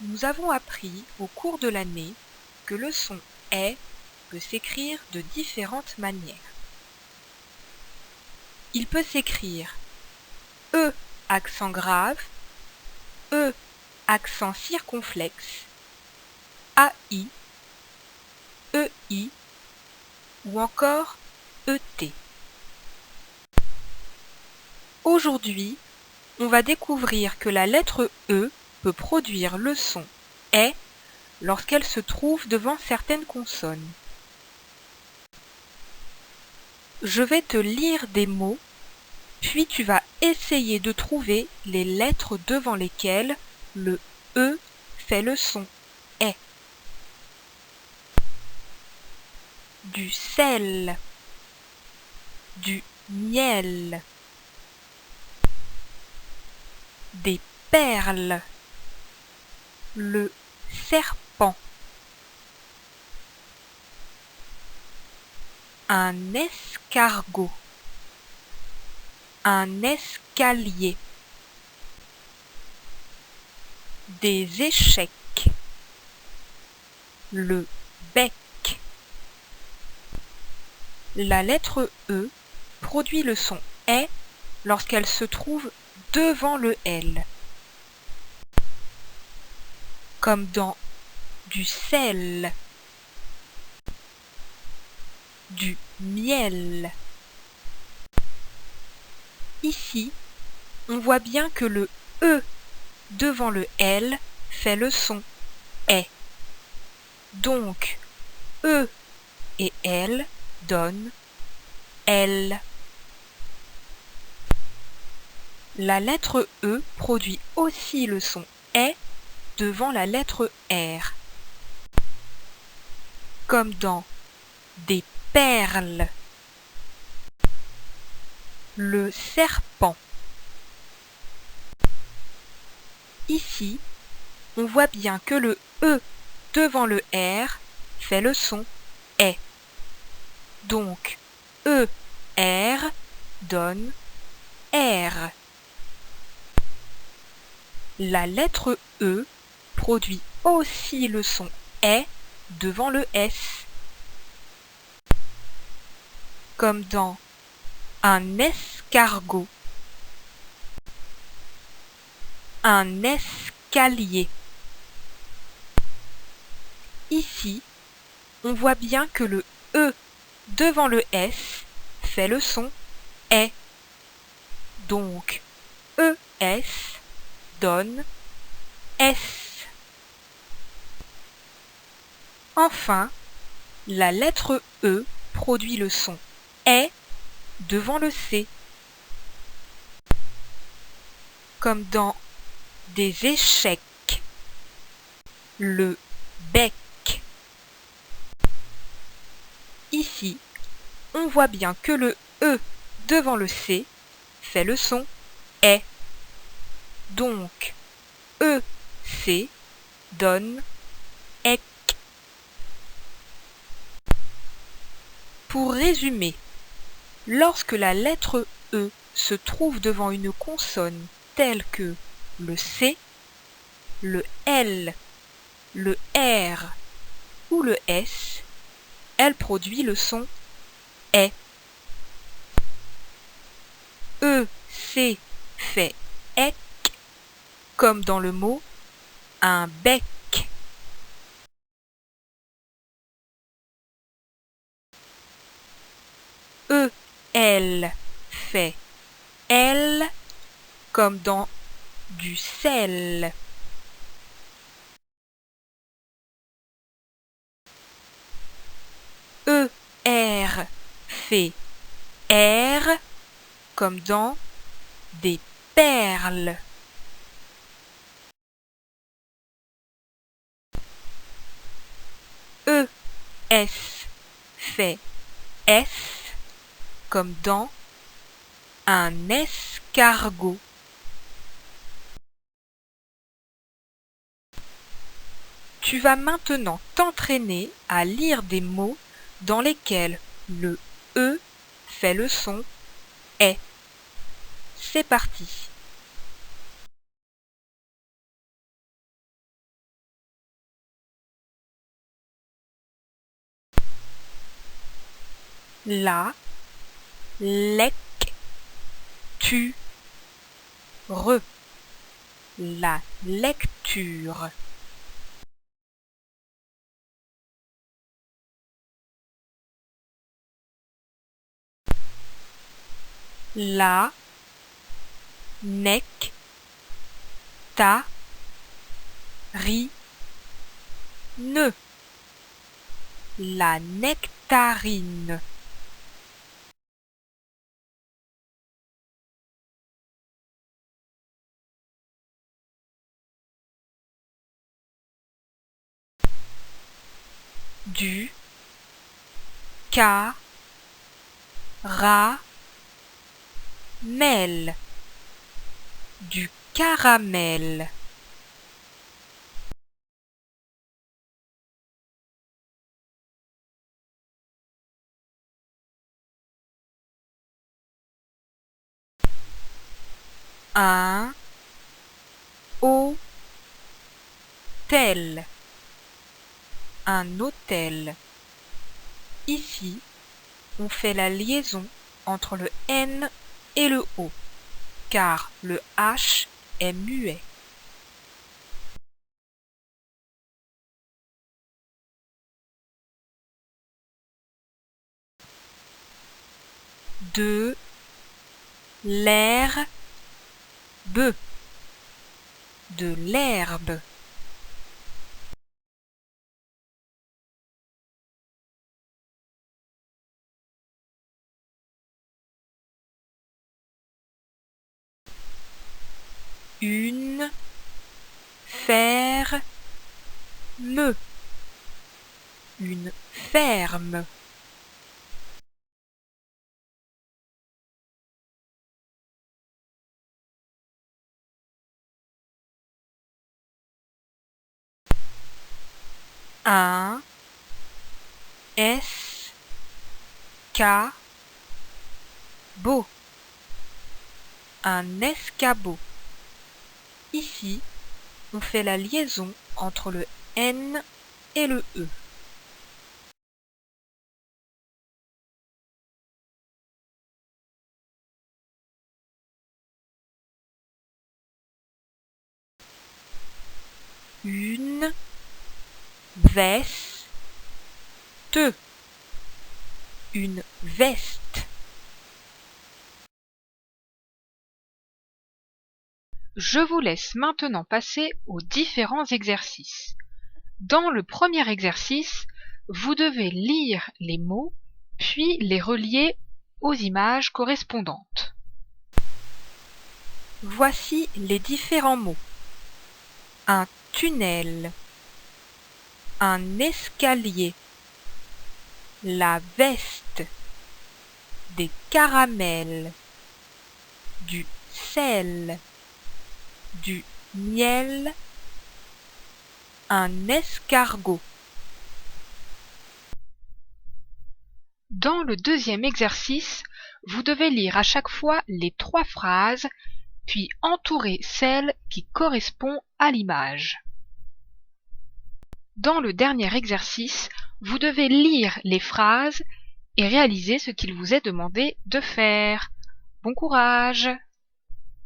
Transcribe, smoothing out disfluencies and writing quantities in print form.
Nous avons appris au cours de l'année que le son « est » peut s'écrire de différentes manières. Il peut s'écrire E accent grave, E accent circonflexe, AI, EI ou encore ET. Aujourd'hui, on va découvrir que la lettre E peut produire le son « est » lorsqu'elle se trouve devant certaines consonnes. Je vais te lire des mots, puis tu vas essayer de trouver les lettres devant lesquelles le E fait le son « est ». Du sel, du miel, des perles, le serpent, un escargot, un escalier, des échecs, le bec. La lettre E produit le son « est » lorsqu'elle se trouve devant le L, comme dans du sel, du miel. Ici, on voit bien que le E devant le L fait le son « est ». Donc, E et L donnent L. La lettre E produit aussi le son « est » devant la lettre R, comme dans des perles, le serpent. Ici, on voit bien que le E devant le R fait le son « est ». Donc, E, R donne R. La lettre E produit aussi le son « est » devant le S, comme dans un escargot, un escalier. Ici, on voit bien que le E devant le S fait le son « est ». Donc, ES donne S. Enfin, la lettre E produit le son « est » devant le C, comme dans des échecs, le bec. Ici, on voit bien que le E devant le C fait le son « est ». Donc, EC donne EC. Pour résumer, lorsque la lettre E se trouve devant une consonne telle que le C, le L, le R ou le S, elle produit le son « est ». EC fait « ec » comme dans le mot « un bec ». EL fait « L » comme dans du sel. ER fait « R » comme dans des perles. ES fait « S » comme dans un escargot. Tu vas maintenant t'entraîner à lire des mots dans lesquels le E fait le son « est ». C'est parti! la lecture, la lecture. La nectarine, la nectarine. Du caramel, du caramel. Un hôtel, un hôtel. Ici, on fait la liaison entre le N et le O, car le H est muet. De l'herbe, de l'herbe. Une ferme, une ferme. Un escabeau, un escabeau. Ici, on fait la liaison entre le N et le E. Une veste, une veste. Je vous laisse maintenant passer aux différents exercices. Dans le premier exercice, vous devez lire les mots, puis les relier aux images correspondantes. Voici les différents mots. Un tunnel, un escalier, la veste, des caramels, du sel, du miel, un escargot. Dans le deuxième exercice, vous devez lire à chaque fois les 3 phrases, puis entourer celle qui correspond à l'image. Dans le dernier exercice, vous devez lire les phrases et réaliser ce qu'il vous est demandé de faire. Bon courage!